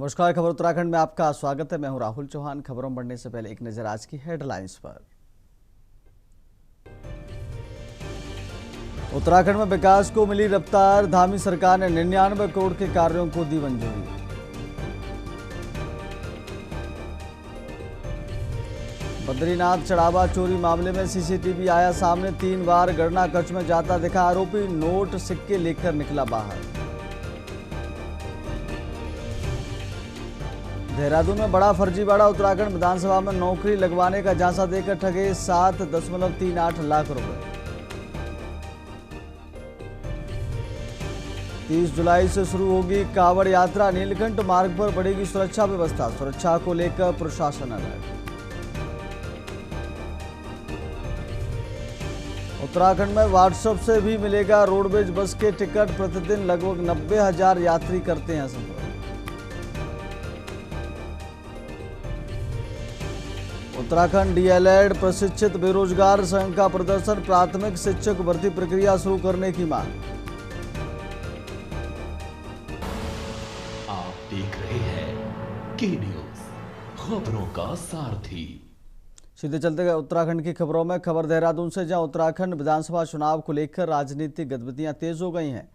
नमस्कार, खबर उत्तराखंड में आपका स्वागत है। मैं हूं राहुल चौहान। खबरों में बढ़ने से पहले एक नजर आज की हेडलाइंस पर। उत्तराखंड में विकास को मिली रफ्तार, धामी सरकार ने 99 करोड़ के कार्यों को दी मंजूरी। बद्रीनाथ चढ़ावा चोरी मामले में सीसीटीवी आया सामने, 3 बार गणना कक्ष में जाता दिखा आरोपी, नोट सिक्के लेकर निकला बाहर। देहरादून में बड़ा फर्जीवाड़ा, उत्तराखंड विधानसभा में नौकरी लगवाने का झांसा देकर ठगे 7.38 लाख रुपए। 30 जुलाई से शुरू होगी कांवड़ यात्रा, नीलकंठ मार्ग पर बढ़ेगी सुरक्षा व्यवस्था, सुरक्षा को लेकर प्रशासन अलर्ट। उत्तराखंड में व्हाट्सएप से भी मिलेगा रोडवेज बस के टिकट, प्रतिदिन लगभग 90,000 यात्री करते हैं सफर। उत्तराखंड डीएलएड प्रशिक्षित बेरोजगार संघ का प्रदर्शन, प्राथमिक शिक्षक भर्ती प्रक्रिया शुरू करने की मांग। आप देख रहे हैं के न्यूज, खबरों का सारथी। सीधे चलते गए उत्तराखंड की खबरों में। खबर देहरादून से, जहां उत्तराखंड विधानसभा चुनाव को लेकर राजनीतिक गतिविधियां तेज हो गई हैं।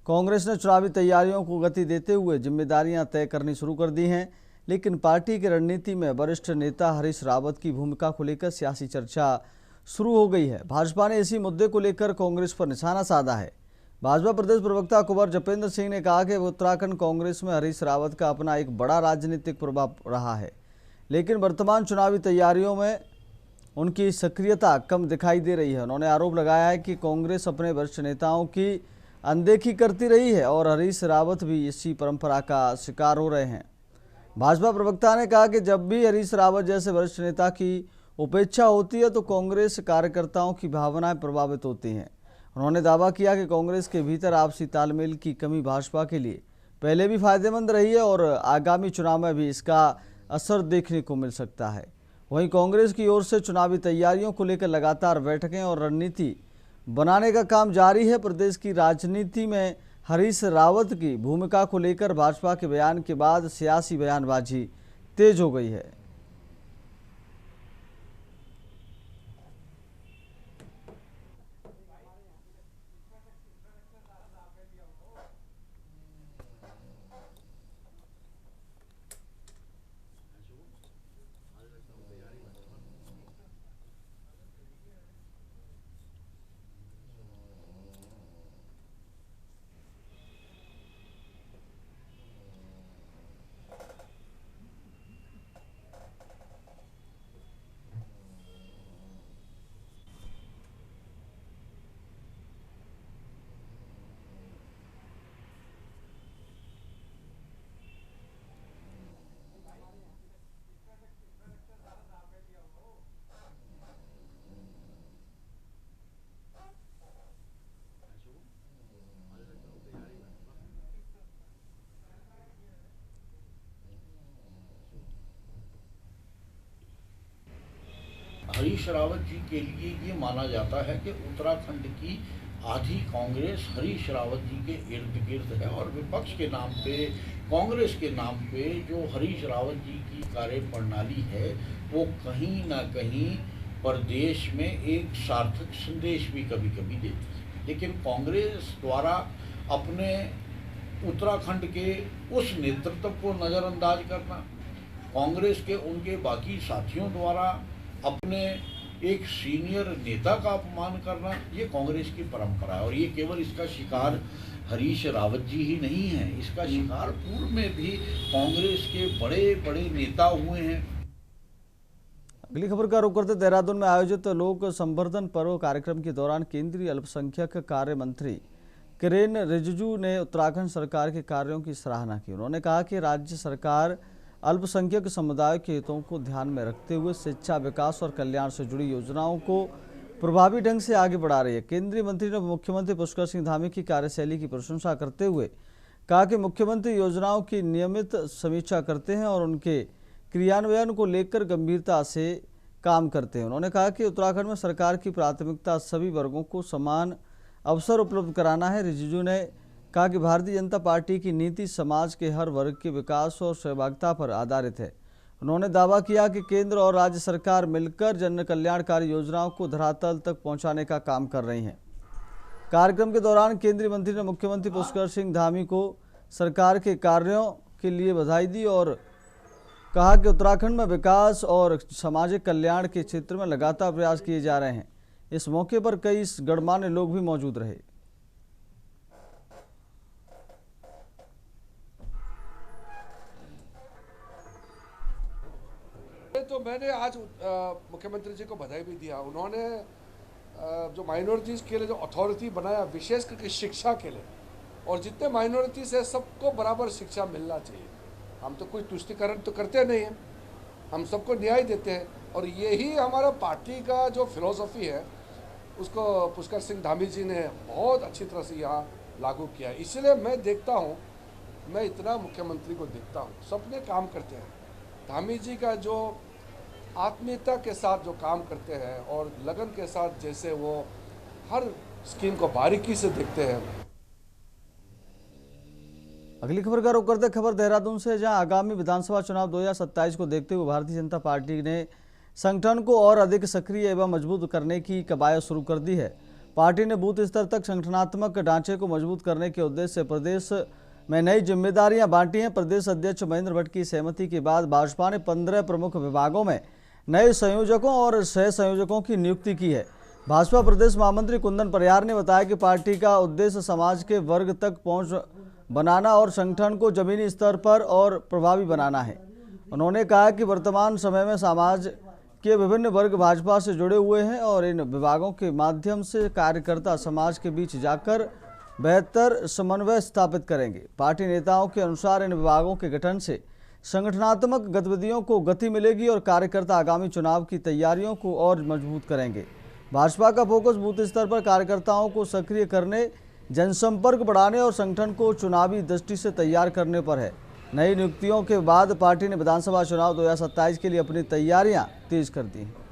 कांग्रेस ने चुनावी तैयारियों को गति देते हुए जिम्मेदारियां तय करनी शुरू कर दी हैं, लेकिन पार्टी की रणनीति में वरिष्ठ नेता हरीश रावत की भूमिका को लेकर सियासी चर्चा शुरू हो गई है। भाजपा ने इसी मुद्दे को लेकर कांग्रेस पर निशाना साधा है। भाजपा प्रदेश प्रवक्ता कुंवर जपेंद्र सिंह ने कहा कि उत्तराखंड कांग्रेस में हरीश रावत का अपना एक बड़ा राजनीतिक प्रभाव रहा है, लेकिन वर्तमान चुनावी तैयारियों में उनकी सक्रियता कम दिखाई दे रही है। उन्होंने आरोप लगाया है कि कांग्रेस अपने वरिष्ठ नेताओं की अनदेखी करती रही है और हरीश रावत भी इसी परंपरा का शिकार हो रहे हैं। भाजपा प्रवक्ता ने कहा कि जब भी हरीश रावत जैसे वरिष्ठ नेता की उपेक्षा होती है तो कांग्रेस कार्यकर्ताओं की भावनाएं प्रभावित होती हैं। उन्होंने दावा किया कि कांग्रेस के भीतर आपसी तालमेल की कमी भाजपा के लिए पहले भी फायदेमंद रही है और आगामी चुनाव में भी इसका असर देखने को मिल सकता है। वहीं कांग्रेस की ओर से चुनावी तैयारियों को लेकर लगातार बैठकें और रणनीति बनाने का काम जारी है। प्रदेश की राजनीति में हरीश रावत की भूमिका को लेकर भाजपा के बयान के बाद सियासी बयानबाजी तेज हो गई है। हरीश रावत जी के लिए ये माना जाता है कि उत्तराखंड की आधी कांग्रेस हरीश रावत जी के इर्द गिर्द है और विपक्ष के नाम पे, कांग्रेस के नाम पे जो हरीश रावत जी की कार्यप्रणाली है वो कहीं ना कहीं प्रदेश में एक सार्थक संदेश भी कभी कभी देती है। लेकिन कांग्रेस द्वारा अपने उत्तराखंड के उस नेतृत्व को नज़रअंदाज करना, कांग्रेस के उनके बाकी साथियों द्वारा अपने एक सीनियर नेता का अपमान करना, ये कांग्रेस की परंपरा है। और ये केवल इसका शिकार हरीश रावत जी ही नहीं है, इसका शिकार पूर्व में भी कांग्रेस के बड़े बड़े नेता हुए हैं। अगली खबर का रुख करते देहरादून में आयोजित लोक संवर्धन पर्व कार्यक्रम के दौरान केंद्रीय अल्पसंख्यक कार्य मंत्री किरेन रिजिजू ने उत्तराखंड सरकार के कार्यों की सराहना की। उन्होंने कहा कि राज्य सरकार अल्पसंख्यक समुदाय के हितों को ध्यान में रखते हुए शिक्षा, विकास और कल्याण से जुड़ी योजनाओं को प्रभावी ढंग से आगे बढ़ा रही है। केंद्रीय मंत्री ने मुख्यमंत्री पुष्कर सिंह धामी की कार्यशैली की प्रशंसा करते हुए कहा कि मुख्यमंत्री योजनाओं की नियमित समीक्षा करते हैं और उनके क्रियान्वयन को लेकर गंभीरता से काम करते हैं। उन्होंने कहा कि उत्तराखंड में सरकार की प्राथमिकता सभी वर्गों को समान अवसर उपलब्ध कराना है। रिजिजू ने कहा कि भारतीय जनता पार्टी की नीति समाज के हर वर्ग के विकास और सहभागिता पर आधारित है। उन्होंने दावा किया कि केंद्र और राज्य सरकार मिलकर जन कल्याणकारी योजनाओं को धरातल तक पहुंचाने का काम कर रही हैं। कार्यक्रम के दौरान केंद्रीय मंत्री ने मुख्यमंत्री पुष्कर सिंह धामी को सरकार के कार्यों के लिए बधाई दी और कहा कि उत्तराखंड में विकास और सामाजिक कल्याण के क्षेत्र में लगातार प्रयास किए जा रहे हैं। इस मौके पर कई गणमान्य लोग भी मौजूद रहे। तो मैंने आज मुख्यमंत्री जी को बधाई भी दिया। उन्होंने जो माइनॉरिटीज़ के लिए जो अथॉरिटी बनाया, विशेष करके शिक्षा के लिए, और जितने माइनॉरिटीज़ है सबको बराबर शिक्षा मिलना चाहिए। हम तो कोई तुष्टिकरण तो करते नहीं हैं, हम सबको न्याय देते हैं, और यही हमारा पार्टी का जो फिलॉसफी है उसको पुष्कर सिंह धामी जी ने बहुत अच्छी तरह से यहाँ लागू किया है। इसलिए मैं देखता हूँ, मैं इतना मुख्यमंत्री को देखता हूँ, सबने काम करते हैं। धामी जी का जो आत्मीयता के साथ जो काम करते हैं और लगन के साथ जैसे वो हर स्कीम को बारीकी से देखते हैं। अगली खबर का रुख करते खबर देहरादून से, जहां आगामी विधानसभा चुनाव 2027 को देखते हुए भारतीय जनता पार्टी ने संगठन को और अधिक सक्रिय एवं मजबूत करने की कवायद शुरू कर दी है। पार्टी ने बूथ स्तर तक संगठनात्मक ढांचे को मजबूत करने के उद्देश्य से प्रदेश में नई जिम्मेदारियां बांटी हैं। प्रदेश अध्यक्ष महेंद्र भट्ट की सहमति के बाद भाजपा ने 15 प्रमुख विभागों में नए संयोजकों और सह संयोजकों की नियुक्ति की है। भाजपा प्रदेश महामंत्री कुंदन परिहार ने बताया कि पार्टी का उद्देश्य समाज के वर्ग तक पहुंच बनाना और संगठन को जमीनी स्तर पर और प्रभावी बनाना है। उन्होंने कहा कि वर्तमान समय में समाज के विभिन्न वर्ग भाजपा से जुड़े हुए हैं और इन विभागों के माध्यम से कार्यकर्ता समाज के बीच जाकर बेहतर समन्वय स्थापित करेंगे। पार्टी नेताओं के अनुसार इन विभागों के गठन से संगठनात्मक गतिविधियों को गति मिलेगी और कार्यकर्ता आगामी चुनाव की तैयारियों को और मजबूत करेंगे। भाजपा का फोकस बूथ स्तर पर कार्यकर्ताओं को सक्रिय करने, जनसंपर्क बढ़ाने और संगठन को चुनावी दृष्टि से तैयार करने पर है। नई नियुक्तियों के बाद पार्टी ने विधानसभा चुनाव 2027 के लिए अपनी तैयारियां तेज कर दी हैं।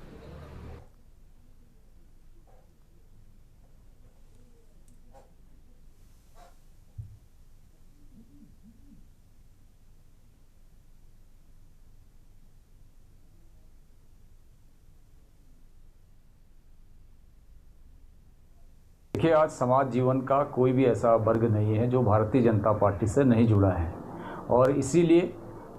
देखिए, आज समाज जीवन का कोई भी ऐसा वर्ग नहीं है जो भारतीय जनता पार्टी से नहीं जुड़ा है, और इसीलिए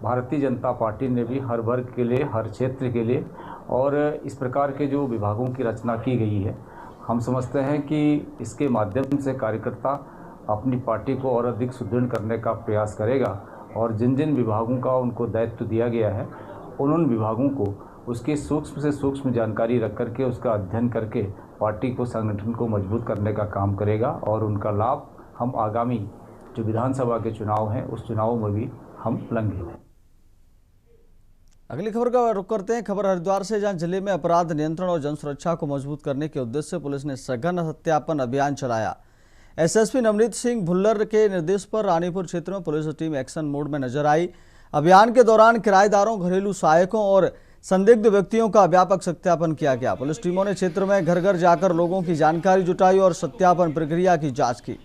भारतीय जनता पार्टी ने भी हर वर्ग के लिए, हर क्षेत्र के लिए और इस प्रकार के जो विभागों की रचना की गई है, हम समझते हैं कि इसके माध्यम से कार्यकर्ता अपनी पार्टी को और अधिक सुदृढ़ करने का प्रयास करेगा और जिन जिन विभागों का उनको दायित्व दिया गया है उन विभागों को उसकी सूक्ष्म से सूक्ष्म जानकारी रख करके उसका अध्ययन करके पार्टी को, संगठन को मजबूत करने का काम करेगा और उनका लाभ हम आगामी जो विधानसभा के चुनाव हैं उस चुनाव में भी हम लेंगे। अगली खबर का रुख करते हैं खबर हरिद्वार से, जहां जिले में अपराध नियंत्रण और जन सुरक्षा को मजबूत करने के उद्देश्य से पुलिस ने सघन सत्यापन अभियान चलाया। एसएसपी नवनीत सिंह भुल्लर के निर्देश पर रानीपुर क्षेत्र में पुलिस टीम एक्शन मोड में नजर आई। अभियान के दौरान किराएदारों, घरेलू सहायकों और संदिग्ध व्यक्तियों का व्यापक सत्यापन किया गया। पुलिस टीमों ने क्षेत्र में घर घर जाकर लोगों की जानकारी जुटाई और सत्यापन प्रक्रिया की जांच की।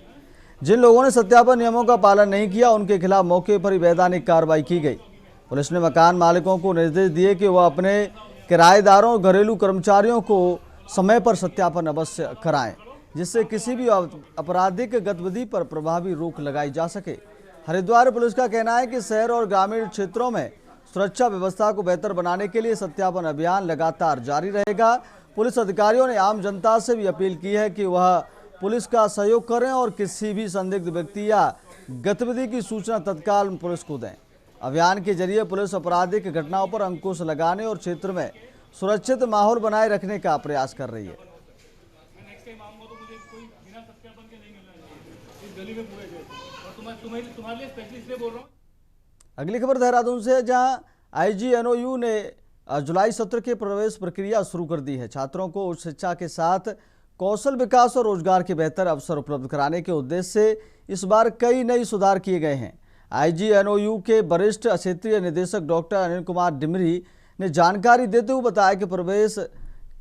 जिन लोगों ने सत्यापन नियमों का पालन नहीं किया उनके खिलाफ मौके पर ही वैधानिक कार्रवाई की गई। पुलिस ने मकान मालिकों को निर्देश दिए कि वह अपने किराएदारों और घरेलू कर्मचारियों को समय पर सत्यापन अवश्य कराएं, जिससे किसी भी आपराधिक गतिविधि पर प्रभावी रोक लगाई जा सके। हरिद्वार पुलिस का कहना है कि शहर और ग्रामीण क्षेत्रों में सुरक्षा व्यवस्था को बेहतर बनाने के लिए सत्यापन अभियान लगातार जारी रहेगा। पुलिस अधिकारियों ने आम जनता से भी अपील की है कि वह पुलिस का सहयोग करें और किसी भी संदिग्ध व्यक्ति या गतिविधि की सूचना तत्काल पुलिस को दें। अभियान के जरिए पुलिस आपराधिक घटनाओं पर अंकुश लगाने और क्षेत्र में सुरक्षित माहौल बनाए रखने का प्रयास कर रही है। अगली खबर देहरादून से, जहां IGNOU ने जुलाई सत्र के प्रवेश प्रक्रिया शुरू कर दी है। छात्रों को उच्च शिक्षा के साथ कौशल विकास और रोजगार के बेहतर अवसर उपलब्ध कराने के उद्देश्य से इस बार कई नए सुधार किए गए हैं। IGNOU के वरिष्ठ क्षेत्रीय निदेशक डॉक्टर अनिल कुमार डिमरी ने जानकारी देते हुए बताया कि प्रवेश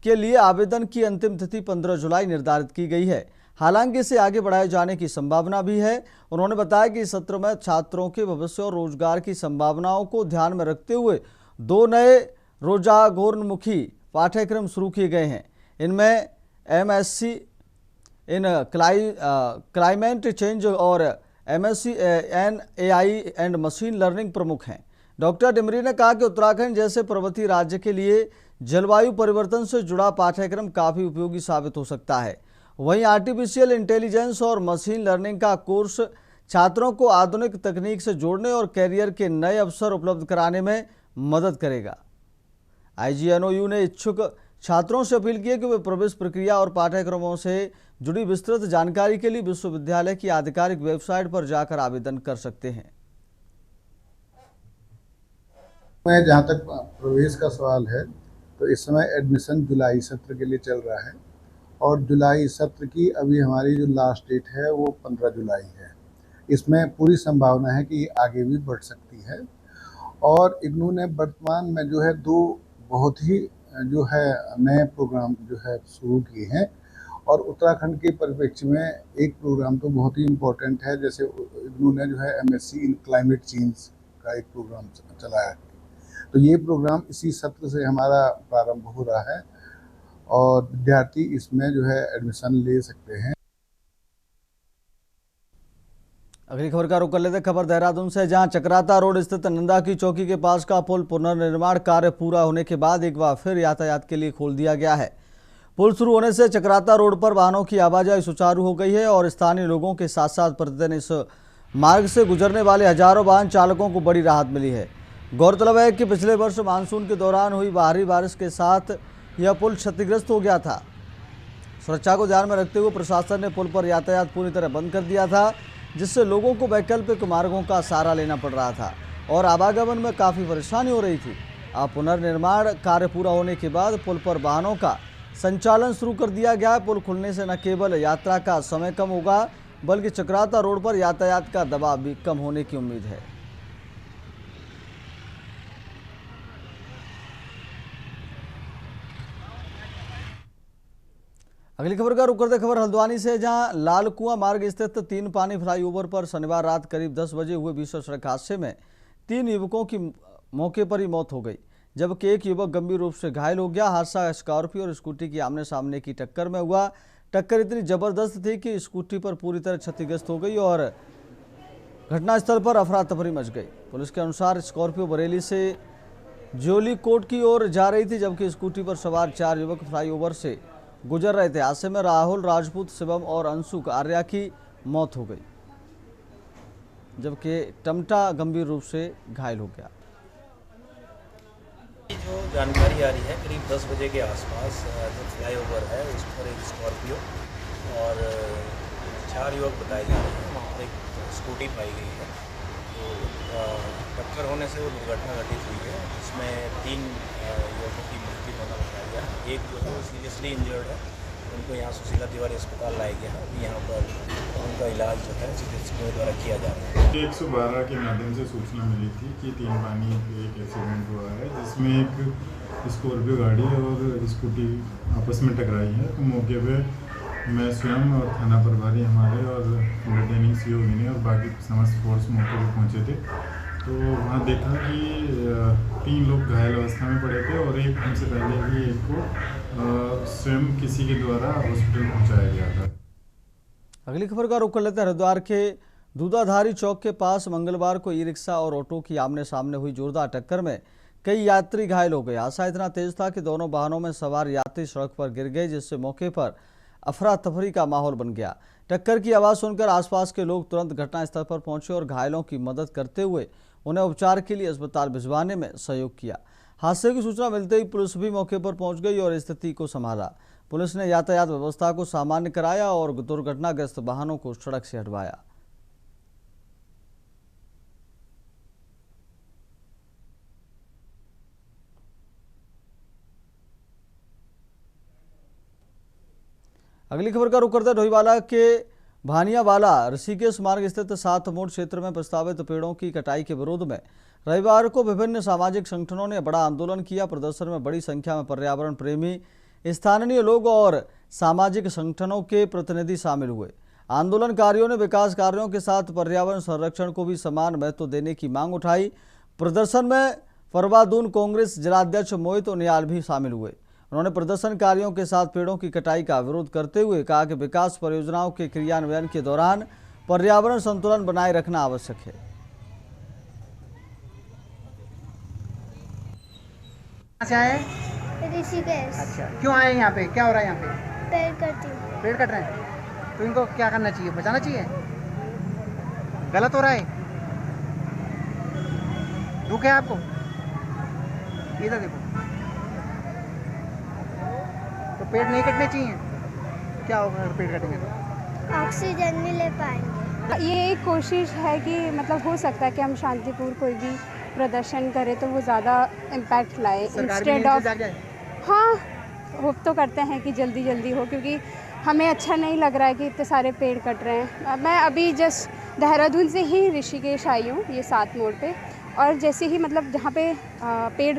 के लिए आवेदन की अंतिम तिथि 15 जुलाई निर्धारित की गई है। हालांकि इसे आगे बढ़ाए जाने की संभावना भी है। उन्होंने बताया कि इस सत्र में छात्रों के भविष्य और रोजगार की संभावनाओं को ध्यान में रखते हुए 2 नए रोजगारोन्मुखी पाठ्यक्रम शुरू किए गए हैं। इनमें MSc इन क्लाइमेट चेंज और MSc in AI and machine learning प्रमुख हैं। डॉक्टर डिमरी ने कहा कि उत्तराखंड जैसे पर्वतीय राज्य के लिए जलवायु परिवर्तन से जुड़ा पाठ्यक्रम काफ़ी उपयोगी साबित हो सकता है। वहीं आर्टिफिशियल इंटेलिजेंस और मशीन लर्निंग का कोर्स छात्रों को आधुनिक तकनीक से जोड़ने और कैरियर के नए अवसर उपलब्ध कराने में मदद करेगा। IGNOU ने इच्छुक छात्रों से अपील की है कि वे प्रवेश प्रक्रिया और पाठ्यक्रमों से जुड़ी विस्तृत जानकारी के लिए विश्वविद्यालय की आधिकारिक वेबसाइट पर जाकर आवेदन कर सकते हैं। मैं जहाँ तक प्रवेश का सवाल है तो इस समय एडमिशन जुलाई सत्र के लिए चल रहा है और जुलाई सत्र की अभी हमारी जो लास्ट डेट है वो 15 जुलाई है। इसमें पूरी संभावना है कि ये आगे भी बढ़ सकती है और इग्नू ने वर्तमान में जो है 2 बहुत ही जो है नए प्रोग्राम जो है शुरू किए हैं और उत्तराखंड के परिप्रेक्ष्य में एक प्रोग्राम तो बहुत ही इम्पोर्टेंट है। जैसे इग्नू ने जो है MSc इन क्लाइमेट चेंज का एक प्रोग्राम चलाया है, तो ये प्रोग्राम इसी सत्र से हमारा प्रारंभ हो रहा है और विद्यार्थी इसमें जो है एडमिशन ले सकते हैं। अगली खबर का रुख कर लेते। खबर देहरादून से, जहां चक्राता रोड स्थित नंदा की चौकी के पास का पुल पुनर्निर्माण कार्य पूरा होने के बाद एक बार फिर यातायात के लिए खोल दिया गया है। पुल शुरू होने से चक्राता रोड पर वाहनों की आवाजाही सुचारू हो गई है और स्थानीय लोगों के साथ साथ प्रतिदिन इस मार्ग से गुजरने वाले हजारों वाहन चालकों को बड़ी राहत मिली है। गौरतलब है कि पिछले वर्ष मानसून के दौरान हुई भारी बारिश के साथ यह पुल क्षतिग्रस्त हो गया था। सुरक्षा को ध्यान में रखते हुए प्रशासन ने पुल पर यातायात पूरी तरह बंद कर दिया था, जिससे लोगों को वैकल्पिक मार्गों का सहारा लेना पड़ रहा था और आवागमन में काफ़ी परेशानी हो रही थी। अब पुनर्निर्माण कार्य पूरा होने के बाद पुल पर वाहनों का संचालन शुरू कर दिया गया है। पुल खुलने से न केवल यात्रा का समय कम होगा, बल्कि चक्राता रोड पर यातायात का दबाव भी कम होने की उम्मीद है। अगली खबर का रुख करते खबर हल्द्वानी से, जहां लाल कुआं मार्ग स्थित 3 पानी फ्लाईओवर पर शनिवार रात करीब 10 बजे हुए भीषण सड़क हादसे में 3 युवकों की मौके पर ही मौत हो गई, जबकि एक युवक गंभीर रूप से घायल हो गया। हादसा स्कॉर्पियो और स्कूटी की आमने सामने की टक्कर में हुआ। टक्कर इतनी जबरदस्त थी कि स्कूटी पर पूरी तरह क्षतिग्रस्त हो गई और घटनास्थल पर अफरा तफरी मच गई। पुलिस के अनुसार स्कॉर्पियो बरेली से जोली कोट की ओर जा रही थी, जबकि स्कूटी पर सवार 4 युवक फ्लाईओवर से गुजर रहे थे। हादसे में राहुल राजपूत, शिवम और अंशुक आर्या की मौत हो गई, जबकि टमटा गंभीर रूप से घायल हो गया। जो जानकारी आ रही है, करीब 10 बजे के आसपास जो फ्लाईओवर है उस पर एक स्कॉर्पियो और 4 युवक बताए जा रहे हैं, वहाँ पर एक स्कूटी पाई गई है। तो टक्कर होने से वो दुर्घटना घटित हुई है, जिसमें 3 युवकों की मृत्यु होना बताया गया। एक जो है सीरियसली इंजर्ड है, उनको यहाँ सुशीला तिवारी अस्पताल लाया गया है। अभी यहाँ पर उनका इलाज जो है चिकित्सकों द्वारा किया जा रहा है। 112 के माध्यम से सूचना मिली थी कि 3 पानी एक एक्सीडेंट हुआ है, जिसमें एक स्कॉर्पियो गाड़ी और स्कूटी आपस में टकराई है। तो मौके पे मैं स्वयं और थाना प्रभारी हमारे और रिटर्निंग CO ने और बाकी समस्त फोर्स मौके पे पहुँचे थे। तो वहाँ देखा कि 3 लोग घायल अवस्था में पड़े थे और एक हमसे पहले ही एक को स्वयं किसी के द्वारा हॉस्पिटल पहुँचाया गया था। अगली खबर का रुख कर लेते हैं। हरिद्वार के दूधाधारी चौक के पास मंगलवार को ई-रिक्शा और ऑटो की आमने सामने हुई जोरदार टक्कर में कई यात्री घायल हो गए। हादसा इतना तेज था कि दोनों वाहनों में सवार यात्री सड़क पर गिर गए, जिससे मौके पर अफरा तफरी का माहौल बन गया। टक्कर की आवाज़ सुनकर आसपास के लोग तुरंत घटनास्थल पर पहुंचे और घायलों की मदद करते हुए उन्हें उपचार के लिए अस्पताल भिजवाने में सहयोग किया। हादसे की सूचना मिलते ही पुलिस भी मौके पर पहुंच गई और स्थिति को संभाला। पुलिस ने यातायात व्यवस्था को सामान्य कराया और दुर्घटनाग्रस्त वाहनों को सड़क से हटवाया। अगली खबर का रुख करते ढोईवाला के भानियावाला ऋषिकेश मार्ग स्थित 7 मोड़ क्षेत्र में प्रस्तावित पेड़ों की कटाई के विरोध में रविवार को विभिन्न सामाजिक संगठनों ने बड़ा आंदोलन किया। प्रदर्शन में बड़ी संख्या में पर्यावरण प्रेमी स्थानीय लोग और सामाजिक संगठनों के प्रतिनिधि शामिल हुए। आंदोलनकारियों ने विकास कार्यों के साथ पर्यावरण संरक्षण को भी समान महत्व देने की मांग उठाई। प्रदर्शन में फरवादून कांग्रेस जिलाध्यक्ष मोहित उनियाल भी शामिल हुए। उन्होंने प्रदर्शनकारियों के साथ पेड़ों की कटाई का विरोध करते हुए कहा कि विकास परियोजनाओं के क्रियान्वयन के दौरान पर्यावरण संतुलन बनाए रखना आवश्यक है। कहाँ से आए? ऋषिकेश। अच्छा, क्यों आए यहाँ पे? क्या हो रहा है यहाँ पे? पेड़ कटती हूँ। पेड़ कट रहे हैं, तो इनको क्या करना चाहिए? बचाना चाहिए? गलत हो रहा है? दुख है आपको? इधर देखो, तो पेड़ नहीं कटने चाहिए। क्या होगा अगर पेड़ कटेंगे तो? ऑक्सीजन नहीं ले पाएंगे। ये एक कोशिश है कि मतलब हो सकता है कि हम शांतिपूर्ण कोई भी प्रदर्शन करें तो वो ज़्यादा इम्पैक्ट लाए इंस्टेड ऑफ। हाँ, होप तो करते हैं कि जल्दी जल्दी हो, क्योंकि हमें अच्छा नहीं लग रहा है कि इतने सारे पेड़ कट रहे हैं। मैं अभी जस्ट देहरादून से ही ऋषिकेश आई हूँ, ये 7 मोड़ पे, और जैसे ही मतलब जहाँ पे पेड़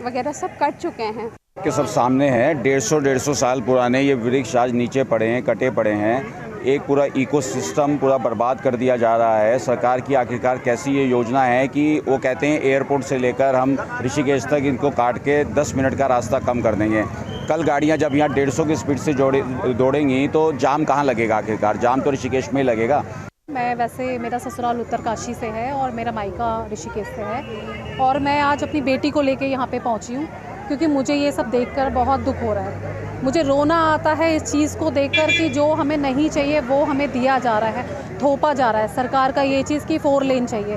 वगैरह सब कट चुके हैं के सब सामने है। 150 साल पुराने ये वृक्ष आज नीचे पड़े हैं, कटे पड़े हैं। एक पूरा इकोसिस्टम पूरा बर्बाद कर दिया जा रहा है। सरकार की आखिरकार कैसी ये योजना है कि वो कहते हैं एयरपोर्ट से लेकर हम ऋषिकेश तक इनको काट के 10 मिनट का रास्ता कम कर देंगे। कल गाड़ियां जब यहाँ 150 की स्पीड से दौड़ेंगी तो जाम कहाँ लगेगा? आखिरकार जाम तो ऋषिकेश में ही लगेगा। मैं वैसे मेरा ससुराल उत्तरकाशी से है और मेरा मायका ऋषिकेश से है, और मैं आज अपनी बेटी को लेके यहाँ पे पहुँची हूँ क्योंकि मुझे ये सब देखकर बहुत दुख हो रहा है। मुझे रोना आता है इस चीज़ को देखकर कि जो हमें नहीं चाहिए वो हमें दिया जा रहा है, थोपा जा रहा है। सरकार का ये चीज़ कि 4 लेन चाहिए,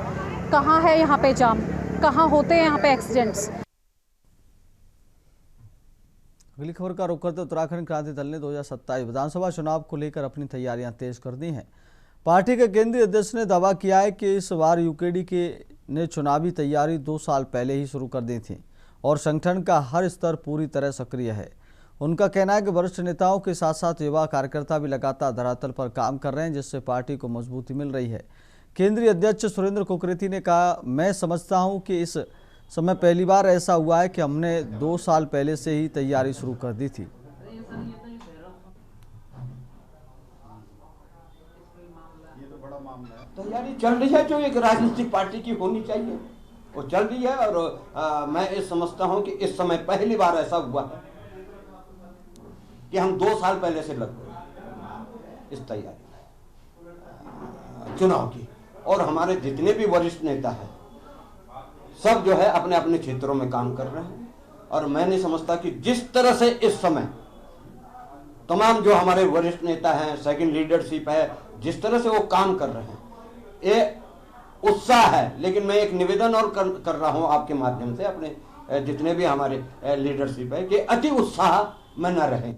कहाँ है यहाँ पे जाम, कहाँ होते हैं यहाँ पे एक्सीडेंट्स। अगली खबर का रुख करते उत्तराखंड क्रांति दल ने 2027 विधानसभा चुनाव को लेकर अपनी तैयारियां तेज कर दी हैं। पार्टी के केंद्रीय अध्यक्ष ने दावा किया है कि इस बार यूकेडी ने चुनावी तैयारी 2 साल पहले ही शुरू कर दी थी और संगठन का हर स्तर पूरी तरह सक्रिय है। उनका कहना है कि वरिष्ठ नेताओं के साथ साथ युवा कार्यकर्ता भी लगातार धरातल पर काम कर रहे हैं, जिससे पार्टी को मजबूती मिल रही है। केंद्रीय अध्यक्ष सुरेंद्र कुकरेती ने कहा, मैं समझता हूं कि इस समय पहली बार ऐसा हुआ है कि हमने 2 साल पहले से ही तैयारी शुरू कर दी थी। तैयारी चल रही है जो एक राजनीतिक पार्टी की होनी चाहिए, वो चल रही है। और मैं ये समझता हूं कि इस समय पहली बार ऐसा हुआ है कि हम 2 साल पहले से लग गए इस तैयारी चुनाव की। और हमारे जितने भी वरिष्ठ नेता हैं सब जो है अपने अपने क्षेत्रों में काम कर रहे हैं। और मैं नहीं समझता कि जिस तरह से इस समय तमाम जो हमारे वरिष्ठ नेता हैं, सेकंड लीडरशिप है, जिस तरह से वो काम कर रहे हैं, ये उत्साह है। लेकिन मैं एक निवेदन और कर रहा हूं आपके माध्यम से अपने जितने भी हमारे लीडरशिप है कि अति उत्साह में न रहे।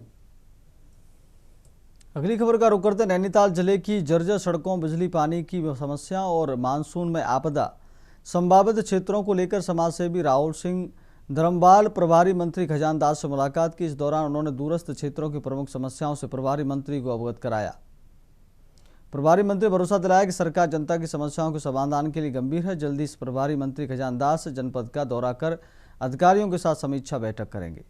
अगली खबर का रुख करते नैनीताल जिले की जर्जर सड़कों, बिजली पानी की समस्या और मानसून में आपदा संभावित क्षेत्रों को लेकर समाजसेवी राहुल सिंह धर्मवाल प्रभारी मंत्री खजान दास से मुलाकात की। इस दौरान उन्होंने दूरस्थ क्षेत्रों की प्रमुख समस्याओं से प्रभारी मंत्री को अवगत कराया। प्रभारी मंत्री भरोसा दिलाया कि सरकार जनता की समस्याओं के समाधान के लिए गंभीर है। जल्दी इस प्रभारी मंत्री खजान दास जनपद का दौरा कर अधिकारियों के साथ समीक्षा बैठक करेंगे।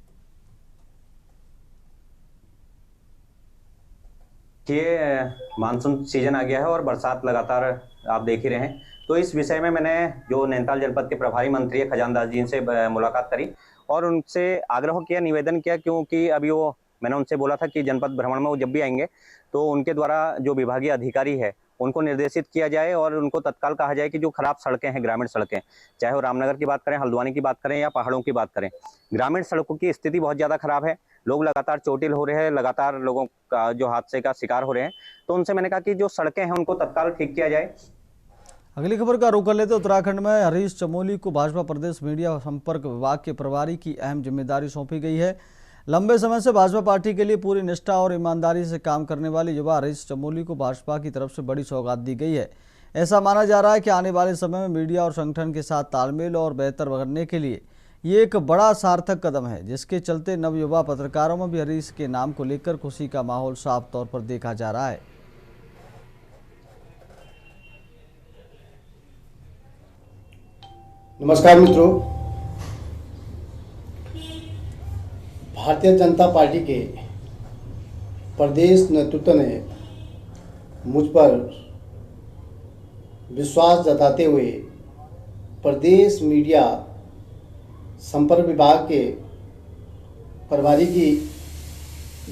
ये मानसून सीजन आ गया है और बरसात लगातार आप देख ही रहे हैं, तो इस विषय में मैंने जो नैनीताल जनपद के प्रभारी मंत्री है खजान दास जी से मुलाकात करी और उनसे आग्रह किया, निवेदन किया, क्योंकि अभी वो मैंने उनसे बोला था कि जनपद भ्रमण में वो जब भी आएंगे तो उनके द्वारा जो विभागीय अधिकारी है उनको निर्देशित किया जाए और उनको तत्काल कहा जाए कि जो खराब सड़कें हैं, ग्रामीण सड़कें, चाहे वो रामनगर की बात करें, हल्द्वानी की बात करें या पहाड़ों की बात करें, ग्रामीण सड़कों की स्थिति बहुत ज़्यादा खराब है। लोग लगातार चोटिल हो रहे हैं, लगातार लोगों का जो हादसे का शिकार हो रहे हैं। तो उनसे मैंने कहा कि जो सड़कें हैं उनको तत्काल ठीक किया जाए। अगली खबर का रुख कर लेते उत्तराखंड में हरीश चमोली को भाजपा प्रदेश मीडिया संपर्क विभाग के प्रभारी की अहम जिम्मेदारी सौंपी गई है। लंबे समय से भाजपा पार्टी के लिए पूरी निष्ठा और ईमानदारी से काम करने वाले युवा हरीश चमोली को भाजपा की तरफ से बड़ी सौगात दी गई है। ऐसा माना जा रहा है कि आने वाले समय में मीडिया और संगठन के साथ तालमेल और बेहतर करने के लिए ये एक बड़ा सार्थक कदम है, जिसके चलते नवयुवा पत्रकारों में भी हरीश के नाम को लेकर खुशी का माहौल साफ तौर पर देखा जा रहा है। नमस्कार मित्रों, भारतीय जनता पार्टी के प्रदेश नेतृत्व ने मुझ पर विश्वास जताते हुए प्रदेश मीडिया संपर्क विभाग के प्रभारी की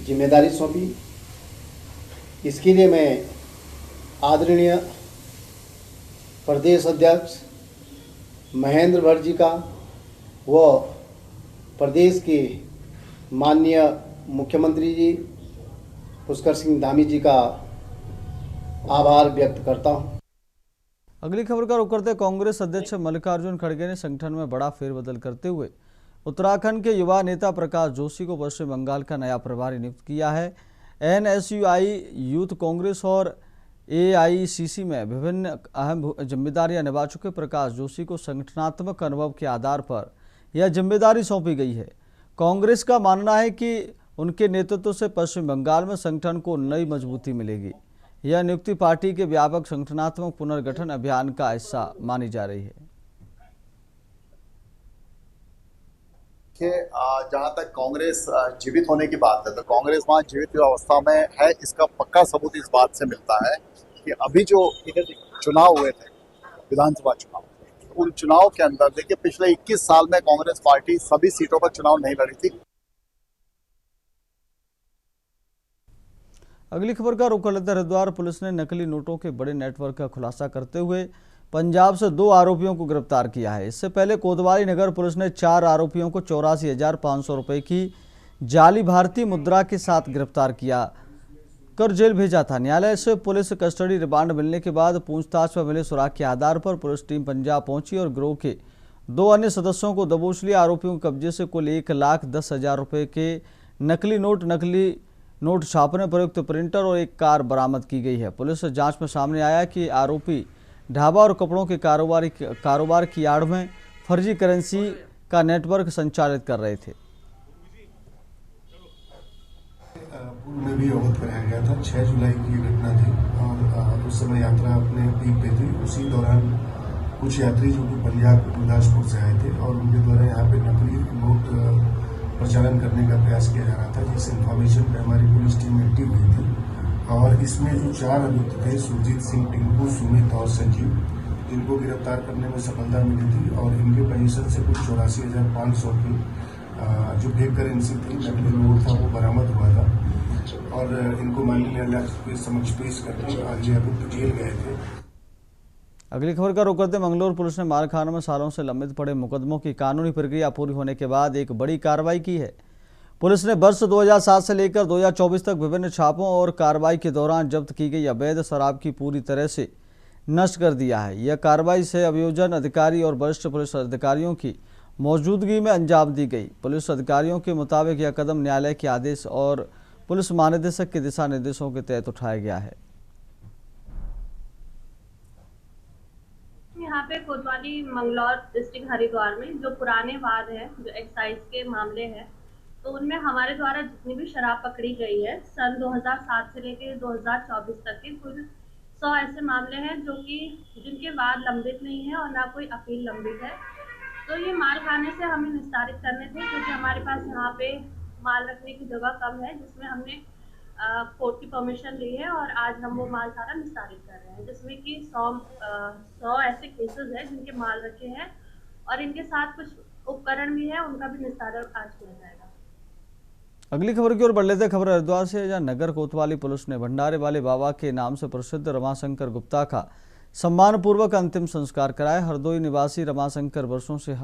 जिम्मेदारी सौंपी। इसके लिए मैं आदरणीय प्रदेश अध्यक्ष महेंद्र भट्ट जी का व प्रदेश के माननीय मुख्यमंत्री जी पुष्कर सिंह धामी जी का आभार व्यक्त करता हूं। अगली खबर का रुख करते कांग्रेस अध्यक्ष मल्लिकार्जुन खड़गे ने संगठन में बड़ा फेरबदल करते हुए उत्तराखंड के युवा नेता प्रकाश जोशी को पश्चिम बंगाल का नया प्रभारी नियुक्त किया है। NSUI यूथ कांग्रेस और AICC में विभिन्न अहम जिम्मेदारियां निभा चुके प्रकाश जोशी को संगठनात्मक अनुभव के आधार पर यह जिम्मेदारी सौंपी गई है। कांग्रेस का मानना है कि उनके नेतृत्व से पश्चिम बंगाल में संगठन को नई मजबूती मिलेगी। यह नियुक्ति पार्टी के व्यापक संगठनात्मक पुनर्गठन अभियान का हिस्सा मानी जा रही है। जहां तक कांग्रेस जीवित होने की बात है तो कांग्रेस वहां जीवित अवस्था में है। इसका पक्का सबूत इस बात से मिलता है कि अभी जो चुनाव हुए थे, विधानसभा चुनाव, उन चुनाव के अंदर देखिए पिछले 21 साल में कांग्रेस पार्टी सभी सीटों पर चुनाव नहीं लड़ी थी। अगली खबर का रुख कर लेते हरिद्वार पुलिस ने नकली नोटों के बड़े नेटवर्क का खुलासा करते हुए पंजाब से 2 आरोपियों को गिरफ्तार किया है। इससे पहले कोतवाली नगर पुलिस ने 4 आरोपियों को 84,500 रुपए की जाली भारतीय मुद्रा के साथ गिरफ्तार किया कर जेल भेजा था। न्यायालय से पुलिस कस्टडी रिमांड मिलने के बाद पूछताछ में मिले सुराग के आधार पर पुलिस टीम पंजाब पहुंची और गिरोह के 2 अन्य सदस्यों को दबोच लिया। आरोपियों के कब्जे से कुल 1,10,000 रुपए के नकली नोट छापने प्रयुक्त प्रिंटर और एक कार बरामद की गई है। पुलिस जांच में सामने आया कि आरोपी ढाबा और कपड़ों के कारोबार की आड़ में फर्जी करेंसी का नेटवर्क संचालित कर रहे थे। पूर्व में भी अवगत कराया गया था। 6 जुलाई की ये घटना थी और उस समय यात्रा अपने पीक पे थी। उसी दौरान कुछ यात्री जो कि पंजाब के गुरदासपुर से आए थे और उनके द्वारा यहाँ पे नकली नोट प्रचालन करने का प्रयास किया जा रहा था, जिस इन्फॉर्मेशन पे हमारी पुलिस टीम एक्टिव हुई थी। और इसमें जो 4 अभियुक्त थे, सुरजीत सिंह, टिंकू, सुमित और संजीव, जिनको गिरफ्तार करने में सफलता मिली थी और इनके पोजीशन से कुछ 84,500 की जो फेक करेंसी थी, नकली नोट था, वो बरामद हुआ था और इनको माननीय न्यायालय के समक्ष पेश करके आगे अभियुक्त जेल गए थे। अगली खबर का रुख करते मंगलौर पुलिस ने मालखानों में सालों से लंबित पड़े मुकदमों की कानूनी प्रक्रिया पूरी होने के बाद एक बड़ी कार्रवाई की है। पुलिस ने वर्ष 2007 से लेकर 2024 तक विभिन्न छापों और कार्रवाई के दौरान जब्त की गई अवैध शराब की पूरी तरह से नष्ट कर दिया है। यह कार्रवाई से अभियोजन अधिकारी और वरिष्ठ पुलिस अधिकारियों की मौजूदगी में अंजाम दी गई। पुलिस अधिकारियों के मुताबिक यह कदम न्यायालय के आदेश और पुलिस महानिदेशक के दिशा निर्देशों के तहत उठाया गया है। यहाँ पे कोतवाली मंगलौर डिस्ट्रिक्ट हरिद्वार में जो पुराने वाद हैं, जो एक्साइज के मामले हैं, तो उनमें हमारे द्वारा जितनी भी शराब पकड़ी गई है सन 2007 से लेकर 2024 तक के कुल 100 ऐसे मामले हैं जो कि जिनके वाद लंबित नहीं है और ना कोई अपील लंबित है। तो ये माल खाने से हमें निस्तारित करने थे क्योंकि हमारे पास यहाँ पे माल रखने की जगह कम है, जिसमें हमने कोर्ट की परमिशन ली है और आज हम वो माल सारा निस्तारित कर रहे हैं, जिसमें कि 100 ऐसे केसेस हैं जिनके माल रखे हैं और इनके साथ कुछ उपकरण भी है, उनका भी निस्तारण आज किया जाएगा। अगली खबर की ओर बढ़ लेते खबर हरिद्वार से, जहां नगर कोतवाली पुलिस ने भंडारे वाले बाबा के नाम से प्रसिद्ध रमाशंकर गुप्ता का सम्मानपूर्वक अंतिम संस्कार कराया। हरदोई निवासी रमाशंकर वर्षों से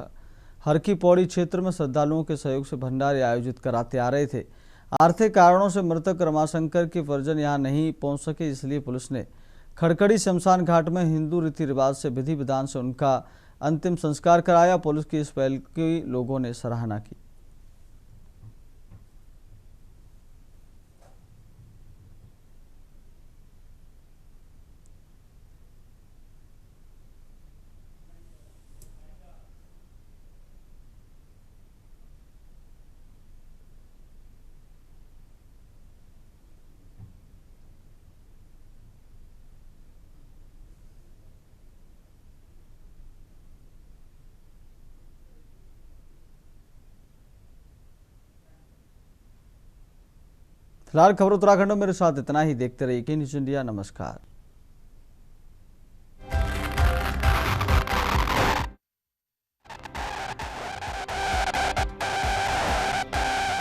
हर की पौड़ी क्षेत्र में श्रद्धालुओं के सहयोग से भंडारे आयोजित कराते आ रहे थे। आर्थिक कारणों से मृतक रमाशंकर के परिजन यहां नहीं पहुंच सके, इसलिए पुलिस ने खड़खड़ी शमशान घाट में हिंदू रीति रिवाज से विधि विधान से उनका अंतिम संस्कार कराया। पुलिस की इस पहल की लोगों ने सराहना की। फिलहाल खबर उत्तराखंड में मेरे साथ इतना ही। देखते रहिए के न्यूज़ इंडिया। नमस्कार।